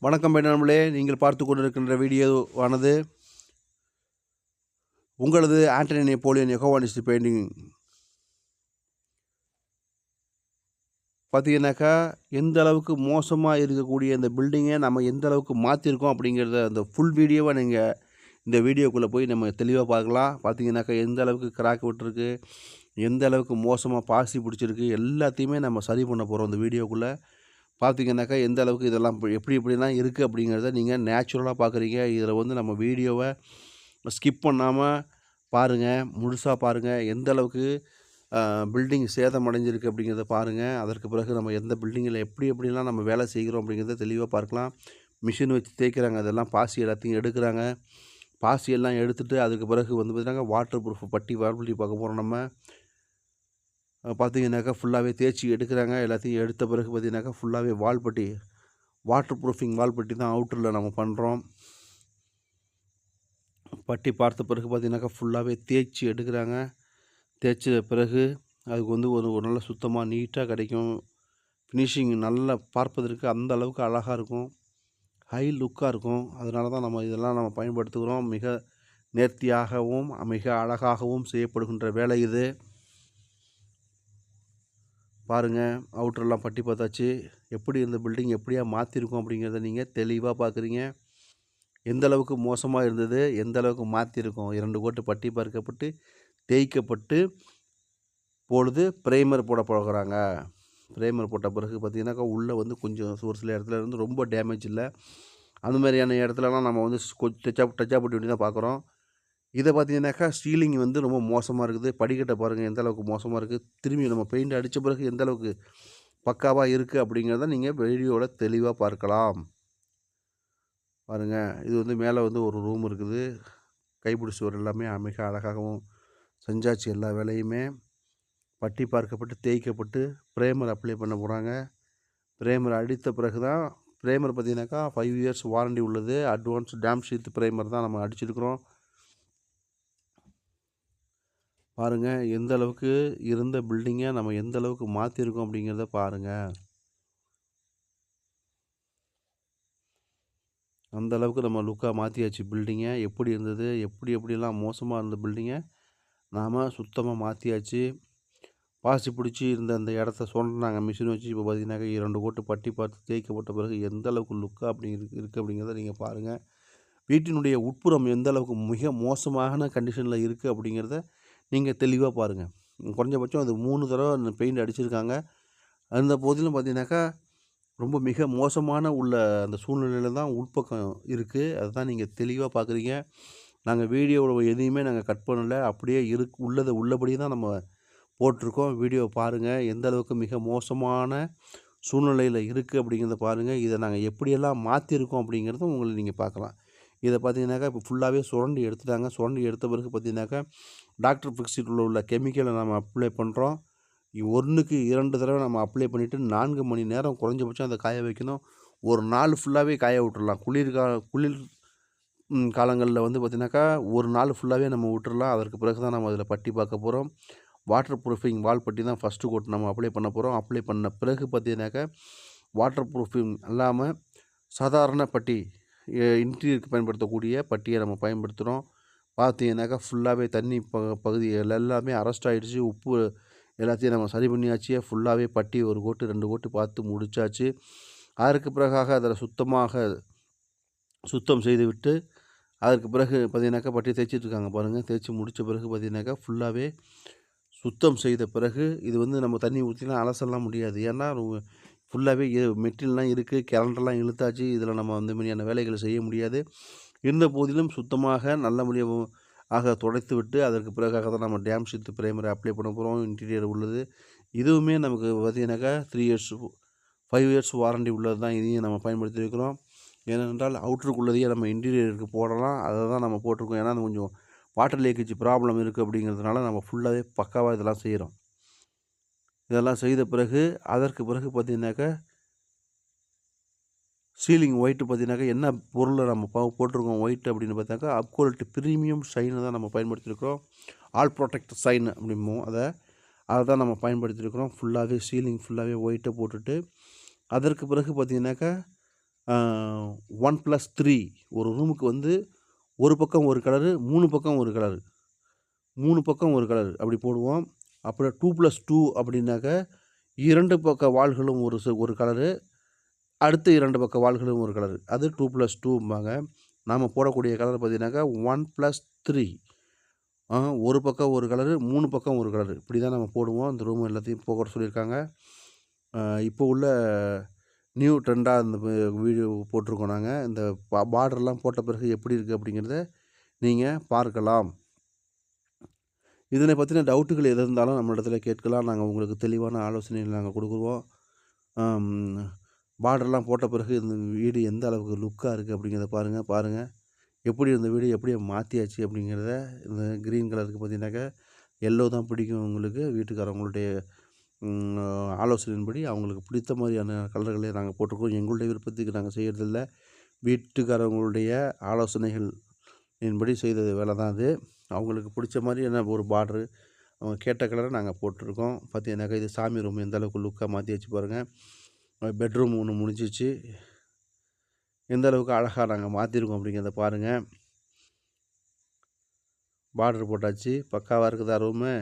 வணக்கம் நண்பர்களே, நீங்கள் பார்த்து கொண்டிருக்கின்ற வீடியோவானது உங்களது ஆண்டனி நெப்போலியன் யெகோவா பெயிண்டிங். பார்த்தீங்கன்னாக்கா எந்த அளவுக்கு மோசமாக இருக்கக்கூடிய இந்த பில்டிங்கை நம்ம எந்த அளவுக்கு மாற்றிருக்கோம் அப்படிங்கிறத அந்த ஃபுல் வீடியோவை நீங்கள் இந்த வீடியோக்குள்ளே போய் நம்ம தெளிவாக பார்க்கலாம். பார்த்தீங்கன்னாக்கா எந்த அளவுக்கு கிராக் விட்டுருக்கு, எந்த அளவுக்கு மோசமாக பாசி பிடிச்சிருக்கு, எல்லாத்தையுமே நம்ம சரி பண்ண போகிறோம் இந்த வீடியோக்குள்ளே. பார்த்தீங்கன்னாக்கா எந்த அளவுக்கு இதெல்லாம் எப்படிலாம் இருக்குது அப்படிங்கிறத நீங்கள் நேச்சுரலாக பார்க்குறீங்க. இதில் நம்ம வீடியோவை ஸ்கிப் பண்ணாமல் பாருங்கள், முழுசாக பாருங்கள். எந்த அளவுக்கு பில்டிங் சேதம் அடைஞ்சிருக்கு அப்படிங்கிறத பாருங்கள். அதற்கு பிறகு நம்ம எந்த பில்டிங்கில் எப்படிலாம் நம்ம வேலை செய்கிறோம் அப்படிங்கிறத தெளிவாக பார்க்கலாம். மிஷின் வச்சு தேய்க்கிறாங்க, அதெல்லாம் பாசி எல்லாத்தையும் எடுக்கிறாங்க. பாசியெல்லாம் எடுத்துகிட்டு அதுக்கு பிறகு பார்த்தீங்கன்னா வாட்டர் ப்ரூஃப் பட்டி பார்க்க போகிறோம் நம்ம. பார்த்தீங்கன்னாக்கா ஃபுல்லாகவே தேய்ச்சி எடுக்கிறாங்க. எல்லாத்தையும் எடுத்த பிறகு பார்த்தீங்கன்னாக்கா ஃபுல்லாகவே வால்பட்டி, வாட்டர் ப்ரூஃபிங் வால்பட்டி தான் அவுட்டரில் நம்ம பண்ணுறோம். பட்டி பார்த்த பிறகு பார்த்தீங்கன்னாக்கா ஃபுல்லாகவே தேய்ச்சி எடுக்கிறாங்க. தேய்ச்ச பிறகு அதுக்கு ஒரு நல்ல சுத்தமாக நீட்டாக கிடைக்கும். ஃபினிஷிங் நல்லா பார்ப்பதற்கு அந்த அளவுக்கு அழகாக இருக்கும், ஹை லுக்காக இருக்கும். அதனால தான் நம்ம இதெல்லாம் நம்ம பயன்படுத்துகிறோம். மிக நேர்த்தியாகவும் மிக அழகாகவும் செய்யப்படுகின்ற வேலை இது. பாருங்கள், அவுட்டரெல்லாம் பட்டி பார்த்தாச்சு. எப்படி இந்த பில்டிங் எப்படியா மாற்றிருக்கோம் அப்படிங்கிறத நீங்கள் தெளிவாக பார்க்குறீங்க. எந்த அளவுக்கு மோசமாக இருந்தது, எந்த அளவுக்கு மாற்றிருக்கோம். 2 கோட்டு பட்டி பார்க்கப்பட்டு தேய்க்கப்பட்டு பொழுது ப்ரைமர் போட போகிறாங்க. ப்ரைமர் போட்ட பிறகு பார்த்திங்கனாக்கா உள்ளே கொஞ்சம் ஒரு சில இடத்துல ரொம்ப டேமேஜ் இல்லை. அந்த மாதிரியான இடத்துலலாம் நம்ம கொஞ்சம் டச்சாக போட்டு வேண்டி தான் பார்க்குறோம். இதை பார்த்தீங்கன்னாக்கா சீலிங் ரொம்ப மோசமாக இருக்குது. படிக்கட்டை பாருங்கள் எந்த அளவுக்கு மோசமாக இருக்குது. திரும்பி நம்ம பெயிண்ட் அடித்த பிறகு எந்த அளவுக்கு பக்காவாக இருக்குது அப்படிங்கிறத நீங்கள் வீடியோவில் தெளிவாக பார்க்கலாம். பாருங்கள், இது மேலே ஒரு ரூம் இருக்குது. கைப்பிடி சுவர் எல்லாமே மிக அழகாகவும் செஞ்சாச்சு. எல்லா வேலையுமே பட்டி பார்க்கப்பட்டு தேய்க்கப்பட்டு ப்ரைமர் அப்ளை பண்ண போகிறாங்க. ப்ரைமர் அடித்த பிறகு தான் ப்ரைமர் பார்த்தீங்கன்னாக்கா 5 இயர்ஸ் வாரண்டி உள்ளது. அட்வான்ஸ் டேம் ஷீட் ப்ரைமர் தான் நம்ம அடிச்சிருக்கிறோம். பாருங்கள், எந்த அளவுக்கு இருந்த பில்டிங்கை நம்ம எந்த அளவுக்கு மாற்றிருக்கோம் அப்படிங்கிறத பாருங்கள். அந்த அளவுக்கு நம்ம லுக்காக மாற்றியாச்சு பில்டிங்கை. எப்படி இருந்தது, எப்படிலாம் மோசமாக இருந்த பில்டிங்கை நாம் சுத்தமாக மாற்றியாச்சு. பாசி பிடிச்சி இருந்த அந்த இடத்த சொன்னாங்க மிஷின் வச்சு. இப்போ பார்த்தீங்கன்னாக்கா 2 கோட்டு பட்டி பார்த்து தேய்க்கப்பட்ட பிறகு எந்த அளவுக்கு லுக்காக இருக்குது அப்படிங்கிறத நீங்கள் பாருங்கள். வீட்டினுடைய உட்புறம் எந்த அளவுக்கு மிக மோசமான கண்டிஷனில் இருக்குது அப்படிங்கிறத நீங்கள் தெளிவாக பாருங்கள். குறைஞ்சபட்சம் அது 3 தடவை பெயிண்ட் அடிச்சிருக்காங்க. அந்த போதிலும் பார்த்தீங்கன்னாக்கா ரொம்ப மிக மோசமான அந்த சூழ்நிலையில் தான் உள்பக்கம் இருக்குது. அதுதான் நீங்கள் தெளிவாக பார்க்குறீங்க. நாங்கள் வீடியோவில் எதையுமே நாங்கள் கட் பண்ணலை. அப்படியே உள்ளதை உள்ளபடி தான் நம்ம போட்டிருக்கோம். வீடியோ பாருங்கள், எந்த அளவுக்கு மிக மோசமான சூழ்நிலையில் இருக்குது அப்படிங்கிறத பாருங்கள். இதை நாங்கள் எப்படியெல்லாம் மாற்றிருக்கோம் அப்படிங்கிறதும் உங்களை நீங்கள் பார்க்கலாம். இதை பார்த்தீங்கன்னாக்கா இப்போ ஃபுல்லாகவே சுரண்டி எடுத்துட்டாங்க. சுரண்டி எடுத்த பிறகு பார்த்தீங்கன்னாக்கா டாக்டர் ஃபிக்ஸிட்டில் உள்ள கெமிக்கலை நம்ம அப்ளை பண்ணுறோம். 1க்கு 2 தடவை நம்ம அப்ளை பண்ணிவிட்டு 4 மணி நேரம் குறைஞ்சபட்சம் அதை காய வைக்கணும். ஒரு நாள் ஃபுல்லாகவே காய விட்டுறலாம். குளிர் காலங்களில் பார்த்திங்கனாக்கா ஒரு நாள் ஃபுல்லாகவே நம்ம விட்டுறலாம். அதற்கு பிறகு தான் நம்ம அதில் பட்டி பார்க்க போகிறோம். வாட்டர் ப்ரூஃபிங் வால் பட்டி தான் ஃபஸ்ட்டு கோட் நம்ம அப்ளை பண்ண போகிறோம். அப்ளை பண்ண பிறகு பார்த்தீங்கன்னாக்கா வாட்டர் ப்ரூஃபிங் இல்லாமல் சாதாரண பட்டி, இன்டீரியருக்கு பயன்படுத்தக்கூடிய பட்டியை நம்ம பயன்படுத்துகிறோம். பார்த்தீங்கன்னாக்கா ஃபுல்லாகவே தண்ணி பகுதி எல்லாமே அரெஸ்ட் ஆகிடுச்சு. உப்பு எல்லாத்தையும் நம்ம சரி பண்ணியாச்சு. ஃபுல்லாகவே பட்டி 1 கோட்டு 2 கோட்டு பார்த்து முடித்தாச்சு. அதற்கு பிறகாக அதில் சுத்தம் செய்துவிட்டு அதற்கு பிறகு பார்த்தீங்கன்னாக்கா பட்டி தேய்ச்சிட்ருக்காங்க பாருங்கள். தேய்ச்சி முடித்த பிறகு பார்த்தீங்கன்னாக்கா ஃபுல்லாகவே சுத்தம் செய்த பிறகு இது நம்ம தண்ணி ஊற்றிலாம் அலசலாம் முடியாது. ஏன்னா ஃபுல்லாகவே மெட்டீரியல்லாம் இருக்குது, கேலண்டர்லாம் இழுத்தாச்சு. இதில் நம்ம அந்த மாதிரியான வேலைகளை செய்ய முடியாது. இருந்த போதிலும் சுத்தமாக நல்லபடியாக துடைத்து விட்டு அதற்கு பிறகாக தான் நம்ம டேம் ஷீட் ப்ரைமரை அப்ளை பண்ண போகிறோம். இன்டீரியர் உள்ளது இதுவுமே நமக்கு பார்த்தீங்கன்னாக்கா 3 இயர்ஸ் 5 இயர்ஸ் வாரண்டி உள்ளது தான். இதையும் நம்ம பயன்படுத்தியிருக்கிறோம். ஏனென்றால் அவுட்டருக்குள்ளதையே நம்ம இன்டீரியருக்கு போடலாம். அதை தான் நம்ம போட்டிருக்கோம். ஏன்னா கொஞ்சம் வாட்டர் லீக்கேஜ் ப்ராப்ளம் இருக்குது அப்படிங்கிறதுனால நம்ம ஃபுல்லாகவே பக்காவாக இதெல்லாம் செய்கிறோம். இதெல்லாம் செய்த பிறகு அதற்கு பிறகு பார்த்தீங்கன்னாக்கா சீலிங் ஒயிட்டு பார்த்தீங்கன்னாக்கா என்ன பொருளை நம்ம போட்டிருக்கோம் ஒயிட் அப்படின்னு பார்த்தாக்கா அப் குவாலிட்டி ப்ரீமியம் ஷைனை தான் நம்ம பயன்படுத்தியிருக்கிறோம். ஆல் ப்ரொடெக்ட் ஷைன் அப்படிம்போம் அதை தான் நம்ம பயன்படுத்தியிருக்கிறோம். ஃபுல்லாகவே சீலிங் ஃபுல்லாகவே ஒயிட்டை போட்டுட்டு அதற்கு பிறகு பார்த்தீங்கன்னாக்கா 1+3 ஒரு ரூமுக்கு வந்து ஒரு பக்கம் ஒரு கலரு, 3 பக்கம் ஒரு கலரு, 3 பக்கம் ஒரு கலரு அப்படி போடுவோம். அப்புறம் 2+2 அப்படின்னாக்க 2 பக்க வால்களும் ஒரு கலரு, அடுத்த 2 பக்க வால்களும் ஒரு கலரு. அது 2+2ம்பாங்க. நாம போடக்கூடிய கலர் பார்த்தீங்கன்னாக்கா 1+3 ஒரு பக்கம் ஒரு கலரு, 3 பக்கம் ஒரு கலரு. இப்படி தான் நம்ம போடுவோம். இந்த ரூம் எல்லாத்தையும் போட சொல்லியிருக்காங்க. இப்போ உள்ள நியூ ட்ரெண்டா இந்த வீடியோ போட்டிருக்கோம் நாங்க. இந்த பார்டர்லாம் போட்ட பிறகு எப்படி இருக்குது அப்படிங்கிறத நீங்க பார்க்கலாம். இதனை பத்தின டவுட்டுகள் எது இருந்தாலும் நம்மளிடத்துல கேட்கலாம். நாங்க உங்களுக்கு தெளிவான ஆலோசனைகள் நாங்க குடுக்குறோம். அம் பார்டர்லாம் போட்ட பிறகு இந்த வீடு எந்த அளவுக்கு லுக்கா இருக்குது அப்படிங்கிறத பாருங்க. எப்படி இருந்த வீடு எப்படி மாத்தியாச்சு அப்படிங்கிறத இந்த கிரீன் கலருக்கு பார்த்தீங்கன்னாக்கா, எல்லோ தான் பிடிக்கும் உங்களுக்கு. வீட்டுக்காரவங்களுடைய ஆலோசனையின்படி அவங்களுக்கு பிடித்த மாதிரியான கலர்களே நாங்க போட்டிருக்கோம். எங்களுடைய விருப்பத்துக்கு நாங்க செய்யறதில்ல. வீட்டுக்காரவங்களுடைய ஆலோசனைகளின்படி செய்த வேலை தான் அது. அவங்களுக்கு பிடிச்ச மாதிரியான ஒரு பார்டரு, அவங்க கேட்ட கலரை நாங்க போட்டிருக்கோம். பார்த்தீங்கன்னாக்கா, இது சாமி ரூம் எந்த அளவுக்கு லுக்கா மாத்தியாச்சு பாருங்க. பெட்ரூம் ஒண்ணு முடிஞ்சிச்சு. எந்த அளவுக்கு அழகா நாங்க மாத்திருக்கோம் அப்படிங்கிறத பாருங்க. பார்டர் போட்டாச்சு. பக்காவா இருக்குதா ரூமு?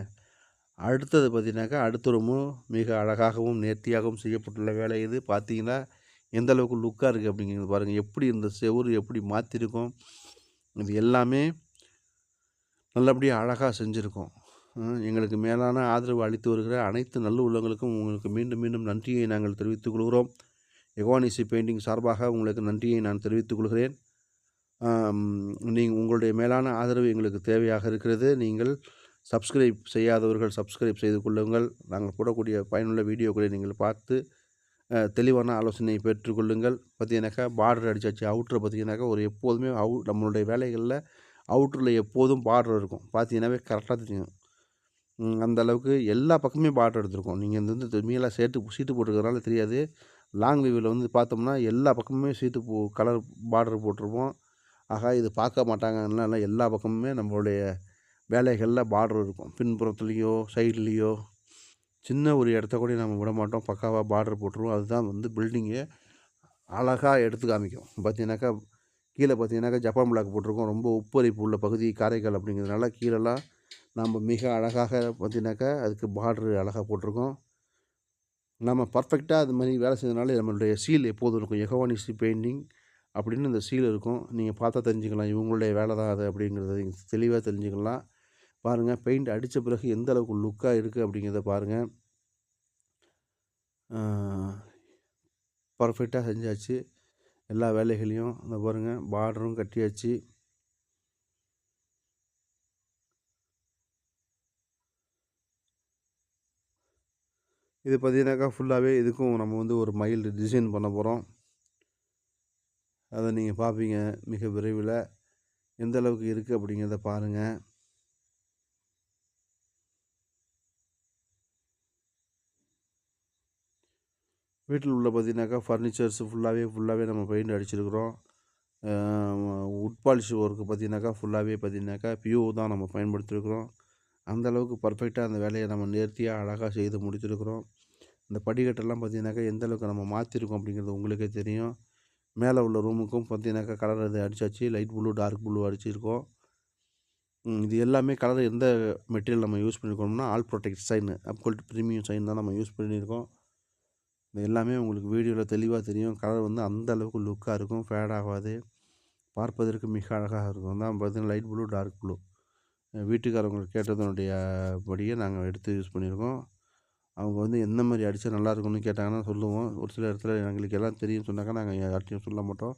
அடுத்தது பார்த்தீங்கன்னாக்கா, அடுத்த ரூமும் மிக அழகாகவும், நேர்த்தியாகவும் செய்யப்பட்டுள்ள வேலை இது. பார்த்தீங்கன்னா, எந்த அளவுக்கு லுக்கா இருக்குது அப்படிங்கிறது பாருங்க. எப்படி இந்த செவுரு எப்படி மாத்திருக்கோம். இது எல்லாமே நல்லபடியா அழகா செஞ்சிருக்கோம். எங்களுக்கு மேலான ஆதரவு அளித்து வருகிற அனைத்து நல்ல உள்ளங்களுக்கும் உங்களுக்கு மீண்டும் மீண்டும் நன்றியை நாங்கள் தெரிவித்துக் கொள்கிறோம். எகோனிசி பெயிண்டிங் சார்பாக உங்களுக்கு நன்றியை நான் தெரிவித்துக் கொள்கிறேன். உங்களுடைய மேலான ஆதரவு எங்களுக்கு தேவையாக இருக்கிறது. நீங்கள் சப்ஸ்கிரைப் செய்யாதவர்கள் சப்ஸ்கிரைப் செய்து கொள்ளுங்கள். நாங்கள் போடக்கூடிய பயனுள்ள வீடியோக்களை நீங்கள் பார்த்து தெளிவான ஆலோசனை பெற்றுக்கொள்ளுங்கள். பார்த்தீங்கன்னாக்கா, பார்டர் அடிச்சாச்சு. அவுட்டர் பார்த்தீங்கன்னாக்கா, ஒரு எப்போதுமே நம்மளுடைய வேலைகளில் அவுட்டரில் எப்போதும் பார்டர் இருக்கும். பார்த்தீங்கன்னாவே கரெக்டாக தெரியும். அந்த அளவுக்கு எல்லா பக்கமே பார்டர் எடுத்திருக்கோம். நீங்க இந்த வந்து மீலாம் சீட்டு போட்டிருக்கிறதுனால தெரியாது. லாங் வியூவில் வந்து பார்த்தோம்னா, எல்லா பக்கமுமே கலர் பார்டர் போட்டிருப்போம். ஆகா, இது பார்க்க மாட்டாங்கன்னா இல்ல, எல்லா பக்கமுமே நம்மளுடைய வேலைகளில் பார்டர் இருக்கும். பின்புறத்துலேயோ, சைட்லேயோ சின்ன ஒரு இடத்த கூட நம்ம விட மாட்டோம். பக்காவா பார்டர் போட்டுருவோம். அதுதான் வந்து பில்டிங்கை அழகா எடுத்து காமிக்கும். பார்த்தீங்கன்னாக்கா, கீழே பார்த்தீங்கன்னாக்கா, ஜப்பான் பிளாக் போட்டிருக்கோம். ரொம்ப உப்பரிப்பு உள்ள பகுதி காரைக்கால் அப்படிங்கிறதுனால கீழலாம் நம்ம மிக அழகாக பார்த்தீங்கன்னாக்கா, அதுக்கு பார்டரு அழகா போட்டிருக்கோம். நம்ம பர்ஃபெக்ட்டா அது மாரி வேலை செஞ்சதுனால நம்மளுடைய சீல் எப்போதும் இருக்கும். எகோனிசி பெயிண்டிங் அப்படின்னு இந்த சீல் இருக்கும். நீங்க பார்த்தா தெரிஞ்சுக்கலாம். இவங்களுடைய வேலை தான் அது அப்படிங்கிறத தெளிவா தெரிஞ்சுக்கலாம். பாருங்க, பெயிண்ட் அடிச்ச பிறகு எந்த அளவுக்கு லுக்கா இருக்கு அப்படிங்கிறத பாருங்க. ஆ பர்ஃபெக்ட்டா செஞ்சாச்சு. எல்லா வேலைகளையும் இந்த பாருங்க, பார்டரும் கட்டியாச்சு. இது பார்த்தீங்கன்னாக்கா, ஃபுல்லாவே இதுக்கும் நம்ம வந்து ஒரு மயில் டிசைன் பண்ண போறோம். அத நீங்க பார்ப்பீங்க மிக விரைவில. எந்த அளவுக்கு இருக்கு அப்படிங்கிறத பாருங்க. வீட்டில் உள்ள பார்த்தீங்கன்னாக்கா, ஃபர்னிச்சர்ஸ் ஃபுல்லாவே நம்ம பெயிண்ட் அடிச்சிருக்கிறோம். உட் பாலிஷ் ஒர்க்கு பார்த்தீங்கன்னாக்கா, ஃபுல்லாவே பார்த்தீங்கன்னாக்கா, பியூ தான் நம்ம பயன்படுத்தியிருக்கிறோம். அந்த அளவுக்கு பர்ஃபெக்ட்டா அந்த வேலையை நம்ம நேர்த்தியா, அழகா செய்து முடித்திருக்கிறோம். இந்த படிக்கட்டெல்லாம் பார்த்தீங்கன்னாக்கா, எந்த அளவுக்கு நம்ம மாத்திருக்கோம் அப்படிங்கிறது உங்களுக்கே தெரியும். மேலே உள்ள ரூமுக்கும் பார்த்தீங்கன்னாக்கா, கலர் இது அடிச்சாச்சு. லைட் ப்ளூ, டார்க் ப்ளூ அடிச்சிருக்கோம். இது எல்லாமே கலர் எந்த மெட்டீரியல் நம்ம யூஸ் பண்ணியிருக்கோம்னா, all protect shine, Apcolite premium shine தான் நம்ம யூஸ் பண்ணியிருக்கோம். இது எல்லாமே உங்களுக்கு வீடியோவில் தெளிவாக தெரியும். கலர் வந்து அந்த அளவுக்கு லுக்காக இருக்கும். ஃபேட் ஆகாது. பார்ப்பதற்கு மிக அழகாக இருக்கும். தான் பார்த்தீங்கன்னா, லைட் ப்ளூ, டார்க் ப்ளூ. வீட்டுக்காரவங்க கேட்டதனுடைய படியே நாங்கள் எடுத்து யூஸ் பண்ணியிருக்கோம். அவங்க வந்து எந்த மாரி அடித்தா நல்லாயிருக்கும்னு கேட்டாங்கன்னா சொல்லுவோம். ஒரு சில இடத்துல எங்களுக்கு எல்லாம் தெரியும்னு சொன்னாக்கா, நாங்கள் யார்ட்டயும் சொல்ல மாட்டோம்.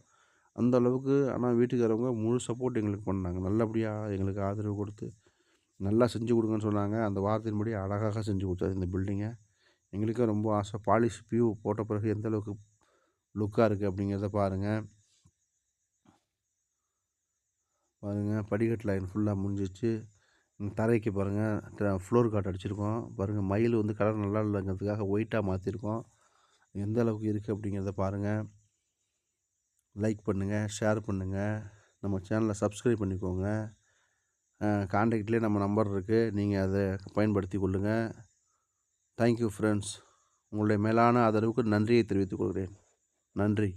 அந்த அளவுக்கு ஆனால் வீட்டுக்காரவங்க முழு சப்போர்ட் எங்களுக்கு பண்ணாங்க. நல்லபடியா எங்களுக்கு ஆதரவு கொடுத்து, நல்லா செஞ்சு கொடுங்கன்னு சொன்னாங்க. அந்த வார்த்தையின்படி அழகாக செஞ்சு கொடுத்தாரு இந்த பில்டிங்கை. எங்களுக்கே ரொம்ப ஆசை. பாலிஷ் பியூ போட்ட பிறகு எந்த அளவுக்கு லுக்கா இருக்குது அப்படிங்கிறத பாருங்க. படிக்கட்டு லைன் ஃபுல்லா முடிஞ்சிருச்சு. தரைக்கு பாருங்க, ஃப்ளோர் காட் அடிச்சிருக்கோம். பாருங்க, மயில் வந்து கலர் நல்லா இல்லைங்கிறதுக்காக ஒயிட்டா மாத்திருக்கோம். எந்த அளவுக்கு இருக்குது அப்படிங்கிறத பாருங்க. லைக் பண்ணுங்க, ஷேர் பண்ணுங்க. நம்ம சேனலை சப்ஸ்கிரைப் பண்ணிக்கோங்க. கான்டாக்ட்லேயே நம்ம நம்பர் இருக்கு. நீங்க அத பயன்படுத்திக் கொள்ளுங்க. Thank you friends. உங்களுடைய மேலான ஆதரவுக்கு நன்றியை தெரிவித்துக் கொள்கிறேன். நன்றி.